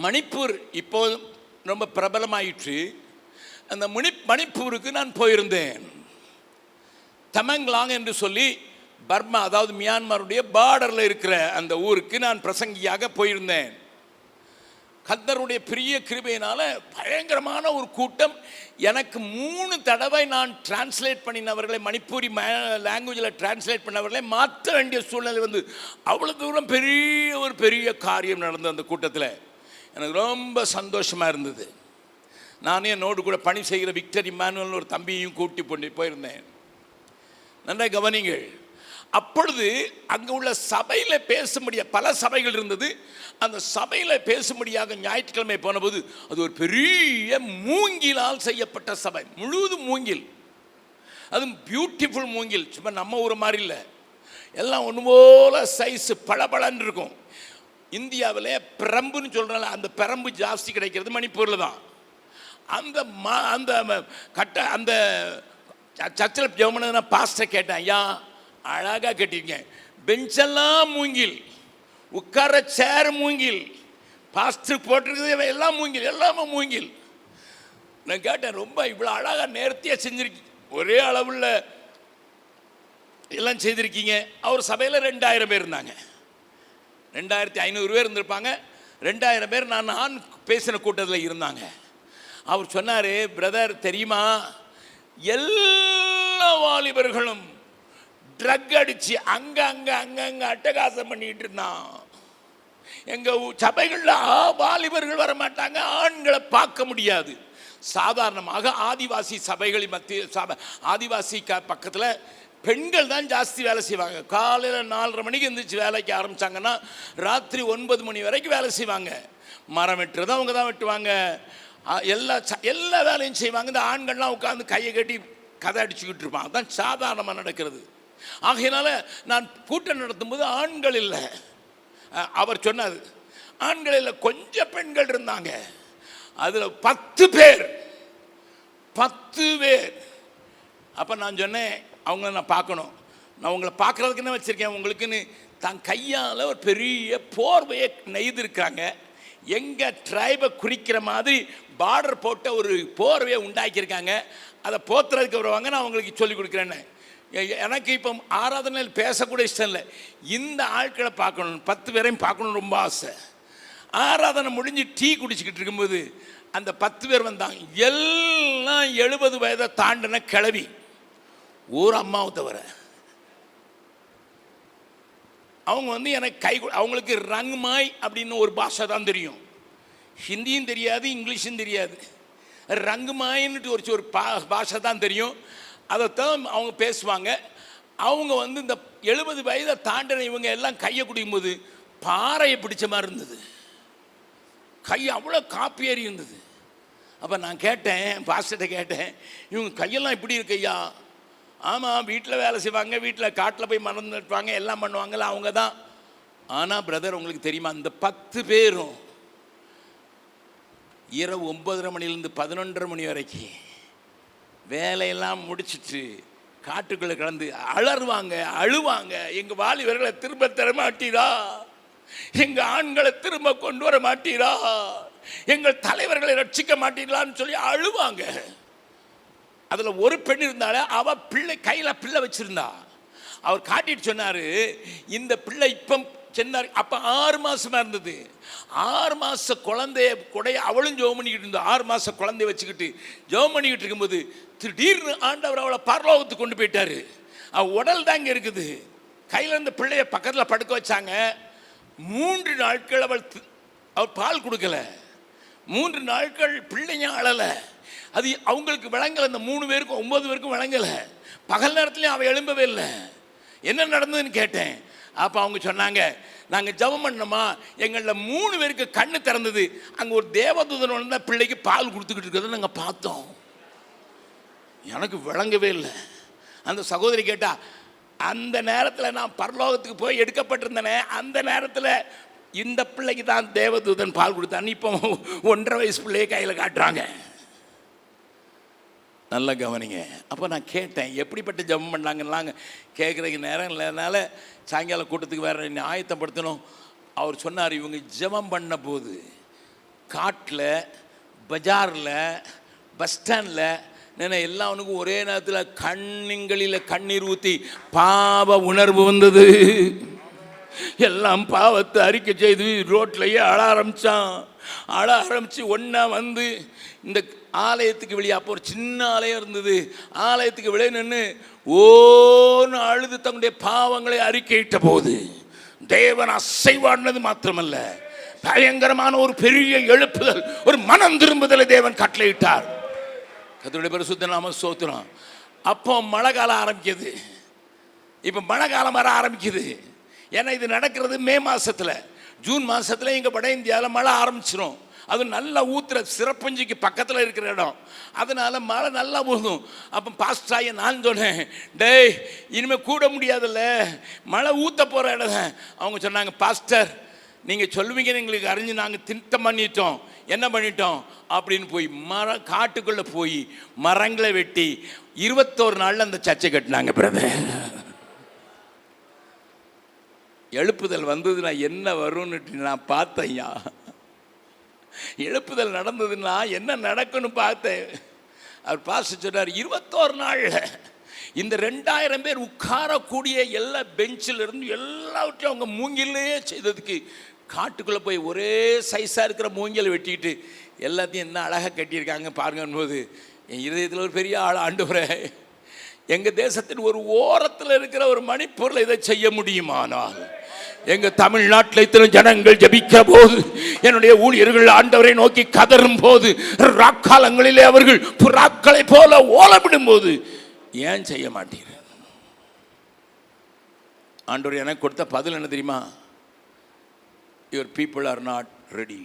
மணிப்பூர் இப்போ ரொம்ப பிரபலமாயிற்று. அந்த மணிப்பூருக்கு நான் போயிருந்தேன். தமெங்லாங் என்று சொல்லி பர்மா, அதாவது மியான்மருடைய பார்டரில் இருக்கிற அந்த ஊருக்கு நான் பிரசங்கியாக போயிருந்தேன். கர்த்தருடைய பெரிய கிருபையினால பயங்கரமான ஒரு கூட்டம். எனக்கு 3 தடவை நான் டிரான்ஸ்லேட் பண்ணினவர்களை, மணிப்பூரி லாங்குவேஜில் டிரான்ஸ்லேட் பண்ணவர்களை மாற்ற வேண்டிய சூழ்நிலை வந்து அவ்வளோ தூரம் பெரிய காரியம் நடந்தது. அந்த கூட்டத்தில் எனக்கு ரொம்ப சந்தோஷமாக இருந்தது. நானே என்னோடு கூட பணி செய்கிற விக்டர் இம்மானுவல் ஒரு தம்பியையும் கூட்டி போயிருந்தேன். நன்றாக கவனிங்கள். அப்பொழுது அங்கே உள்ள சபையில் பேச முடியாது, பல சபைகள் இருந்தது. அந்த சபையில் பேசும்படியாக ஞாயிற்றுக்கிழமை போனபோது அது ஒரு பெரிய மூங்கிலால் செய்யப்பட்ட சபை, முழுவதும் மூங்கில். அதுவும் பியூட்டிஃபுல் மூங்கில், சும்மா நம்ம ஊர் மாதிரி இல்லை, எல்லாம் ஒன்று போல சைஸு பளபளன்னு இருக்கும். இந்தியாவில் பிரம்புன்னு சொல்கிறாங்க, அந்த பிரம்பு ஜாஸ்தி கிடைக்கிறது மணிப்பூரில் தான். அந்த அந்த சர்ச்சில் ஜெபம்னா பாஸ்டர் கேட்டேன், ஐயா அழகாக கேட்டிருக்கேன், பெஞ்செல்லாம் மூங்கில், உட்கார சேர் மூங்கில், பாஸ்டர் போட்டிருக்கிறது எல்லாம் மூங்கில், எல்லாமே மூங்கில். நான் கேட்டேன், ரொம்ப இவ்வளோ அழகாக நேர்த்தியாக செஞ்சுருக்கீங்க, ஒரே அளவில் எல்லாம் செய்திருக்கீங்க. அவர் சபையில் 2000 பேர் இருந்தாங்க, 2500 பேர் இருந்திருப்பாங்க. 2000 பேர் நான் பேசின கூட்டத்தில் இருந்தாங்க. அவர் சொன்னார், பிரதர் தெரியுமா, எல்லா வாலிபர்களும் ட்ரக் அடித்து அங்கங்கே அட்டகாசம் பண்ணிட்டு இருந்தான். எங்கள் சபைகளில் வாலிபர்கள் வர மாட்டாங்க, ஆண்களை பார்க்க முடியாது. சாதாரணமாக ஆதிவாசி சபைகளின் ஆதிவாசி பக்கத்தில் பெண்கள் தான் ஜாஸ்தி வேலை செய்வாங்க. காலையில் 4:30 மணிக்கு எழுந்திரிச்சு வேலைக்கு ஆரம்பித்தாங்கன்னா ராத்திரி 9 மணி வரைக்கும் வேலை செய்வாங்க. மரம் வெட்டுறது அவங்க தான் வெட்டுவாங்க, எல்லா வேலையும் செய்வாங்க. இந்த ஆண்கள்லாம் உட்காந்து கையை கட்டி கதை அடிச்சுக்கிட்டு இருப்பாங்க. அதுதான் சாதாரணமாக நடக்கிறது. ஆகையினால நான் கூட்டம் நடத்தும்போது ஆண்கள் இல்லை. அவர் சொன்னார், ஆண்கள் இல்லை, கொஞ்சம் பெண்கள் இருந்தாங்க. அதில் 10 பேர். அப்போ நான் சொன்னேன், அவங்கள நான் பார்க்கணும், நான் உங்களை பார்க்குறதுக்கு என்ன வச்சுருக்கேன், உங்களுக்குன்னு தான் கையால் ஒரு பெரிய போர்வையை நெய்திருக்காங்க. எங்கள் ட்ரைபை குறிக்கிற மாதிரி பார்டர் போட்ட ஒரு போர்வையை உண்டாக்கியிருக்காங்க. அதை போத்துறதுக்கு வருவாங்க, நான் அவங்களுக்கு சொல்லிக் கொடுக்குறேன்னு. எனக்கு இப்போ ஆராதனையில் பேசக்கூட இஷ்டம் இல்லை, இந்த ஆட்களை பார்க்கணும், 10 பேரையும் பார்க்கணும் ரொம்ப ஆசை. ஆராதனை முடிஞ்சு டீ குடிச்சிக்கிட்டு இருக்கும்போது அந்த 10 பேர் வந்தாங்க. எல்லாம் 70 வயதை தாண்டின கிளவி, ஒரு அம்மாவை தவிர. அவங்க வந்து எனக்கு அவங்களுக்கு ரங்மாய் அப்படின்னு ஒரு பாஷை தான் தெரியும், ஹிந்தியும் தெரியாது, இங்கிலீஷும் தெரியாது. ரங்குமாயின்னுட்டு ஒரு பாஷை தான் தெரியும், அதைத்தான் அவங்க பேசுவாங்க. அவங்க வந்து இந்த 70 வயதை தாண்டின இவங்க எல்லாம் கையை குடிக்கும்போது பாறையை பிடிச்ச மாதிரி இருந்தது, கை அவ்வளோ காப்பி ஏறி இருந்தது. அப்போ நான் கேட்டேன், பாஸ்டர்கிட்ட கேட்டேன், இவங்க கையெல்லாம் இப்படி இருக்கு ஐயா? ஆமாம், வீட்டில் வேலை செய்வாங்க, வீட்டில் காட்டில் போய் மரம் நட்டுவாங்க, எல்லாம் பண்ணுவாங்கல்ல, அவங்க தான். ஆனால் பிரதர் உங்களுக்கு தெரியுமா, இந்த 10 பேரும் இரவு 9:30 மணிலேருந்து 11:30 மணி வரைக்கும் வேலையெல்லாம் முடிச்சுட்டு காட்டுக்குள்ளே கலந்து அழுவாங்க. எங்கள் வாலிபர்களை திரும்ப தர மாட்டீரா, எங்கள் ஆண்களை திரும்ப கொண்டு வர மாட்டீரா, எங்கள் தலைவர்களை ரட்சிக்க மாட்டீங்களான்னு சொல்லி அழுவாங்க. அதில் ஒரு பெண் இருந்தாலே, அவள் கையில் பிள்ளை வச்சுருந்தா. அவர் காட்டிட்டு சொன்னார், இந்த பிள்ளை இப்போ சொன்னார், அப்போ 6 மாதமாக இருந்தது. 6 மாத குழந்தைய கூட அவளும் ஜெபம் பண்ணிக்கிட்டு இருந்தா. 6 மாத குழந்தைய வச்சுக்கிட்டு ஜெபம் பண்ணிக்கிட்டு இருக்கும்போது திடீர்னு ஆண்டவர் அவளை பரலோகத்துக்கு கொண்டு போயிட்டார். அவள் உடல் தாங்க இருக்குது, கையில் இருந்த பிள்ளைய பக்கத்தில் படுக்க வச்சாங்க. 3 நாட்கள் அவள் பால் கொடுக்கல, 3 நாட்கள் பிள்ளைங்க அழலை. அது அவங்களுக்கு விளங்கலை, அந்த 3 பேருக்கும் 9 பேருக்கும் விளங்கலை. பகல் நேரத்துலையும் அவள் எழும்பவே இல்லை. என்ன நடந்ததுன்னு கேட்டேன். அப்போ அவங்க சொன்னாங்க, நாங்கள் ஜெபம் பண்ணோமா, எங்களில் 3 பேருக்கு கண்ணு திறந்தது, அங்கே ஒரு தேவதூதன் வந்து பிள்ளைக்கு பால் கொடுத்துக்கிட்டு இருக்கிறத நாங்கள் பார்த்தோம். எனக்கு விளங்கவே இல்லை. அந்த சகோதரி கேட்டா, அந்த நேரத்தில் நான் பரலோகத்துக்கு போய் எடுக்கப்பட்டிருந்தேனே, அந்த நேரத்தில் இந்த பிள்ளைக்கு தான் தேவதூதன் பால் கொடுத்தான்னு இப்போ 1.5 வயசு பிள்ளையை கையில் காட்டுறாங்க. நல்லா கவனிங்க. அப்போ நான் கேட்டேன், எப்படிப்பட்ட ஜெபம் பண்ணாங்கன்னாங்க கேட்குறதுக்கு நேரம் இல்லைனால சாயங்கால கூட்டத்துக்கு வேறு ஆயத்தப்படுத்தணும். அவர் சொன்னார், இவங்க ஜெபம் பண்ண போது காட்டில், பஜாரில், பஸ் ஸ்டாண்டில் எல்லாவனுக்கும் ஒரே நேரத்தில் கண்ணிங்களில் கண்ணீர் ஊற்றி பாவ உணர்வு வந்தது. எல்லாம் பாவத்தை அறிக்கை செய்து ரோட்லையே அழ ஆரம்பித்து ஒன்றா வந்து இந்த ஆலயத்துக்கு வெளியே, அப்போ ஒரு சின்ன ஆலயம் இருந்தது, ஆலயத்துக்கு வெளியே நின்று ஓன்னு அழுது தங்களுடைய பாவங்களை அறிக்கையிட்ட போது தேவன் அசைவாடினது மாத்திரமல்ல, பயங்கரமான ஒரு பெரிய எழுப்புதல், ஒரு மனம் திரும்புதலை தேவன் கட்டளையிட்டார். கர்த்தருடைய பரிசுத்த நாம ஸ்தோத்திரம். அப்போ மழை காலம் ஆரம்பிக்குது. இப்போ மழை காலம் வர ஆரம்பிக்குது. ஏன்னா இது நடக்கிறது மே மாதத்தில். ஜூன் மாதத்தில் எங்கள் வட இந்தியாவில் மழை ஆரம்பிச்சிடும். அது நல்லா ஊற்றுற சிறப்பஞ்சிக்கு பக்கத்தில் இருக்கிற இடம், அதனால் மழை நல்லா போதும். அப்போ பாஸ்டாய நான் சொன்னேன், டேய் இனிமேல் கூட முடியாதுல்ல, மழை ஊற்ற போகிற இடம். அவங்க சொன்னாங்க, பாஸ்டர் நீங்கள் சொல்லுவீங்கன்னு எங்களுக்கு அறிஞ்சு நாங்கள் திட்டம் பண்ணிட்டோம், என்ன பண்ணிட்டோம் அப்படின்னு போய் காட்டுக்குள்ளே போய் மரங்களை வெட்டி 21 நாளில் அந்த சர்ச்சை கட்டினாங்க. பிரதர், எழுப்புதல் வந்ததுன்னா என்ன வரும்னு நான் பார்த்தேன்யா. எழுப்புதல் நடந்ததுன்னா என்ன நடக்குன்னு பார்த்தேன். அவர் பாஸ்டர் சொன்னார், 21 நாளில் இந்த 2000 பேர் உட்காரக்கூடிய எல்லா பெஞ்சில் இருந்து எல்லாவற்றையும் அவங்க மூங்கிலே செய்ததுக்கு காட்டுக்குள்ளே போய் ஒரே சைஸாக இருக்கிற மூங்கில் வெட்டிட்டு எல்லாத்தையும் என்ன அழகாக கட்டியிருக்காங்க பாருங்கன்னு போது என் இருதயத்தில் ஒரு பெரிய ஆள், ஆண்டவரே எங்கள் தேசத்தின் ஒரு ஓரத்தில் இருக்கிற ஒரு மணிப்பொருளை இதை செய்ய முடியுமானால், எங்கள் தமிழ்நாட்டில் இத்தனை ஜனங்கள் ஜபிக்கிற போது, என்னுடைய ஊழியர்கள் ஆண்டவரை நோக்கி கதறும் போது, ராக்காலங்களிலே அவர்கள் புறாக்களை போல ஓலமிடும் போது ஏன் செய்ய மாட்டீர்கள்? ஆண்டவர் எனக்கு கொடுத்த பதில் என்ன தெரியுமா? Your people are not ready.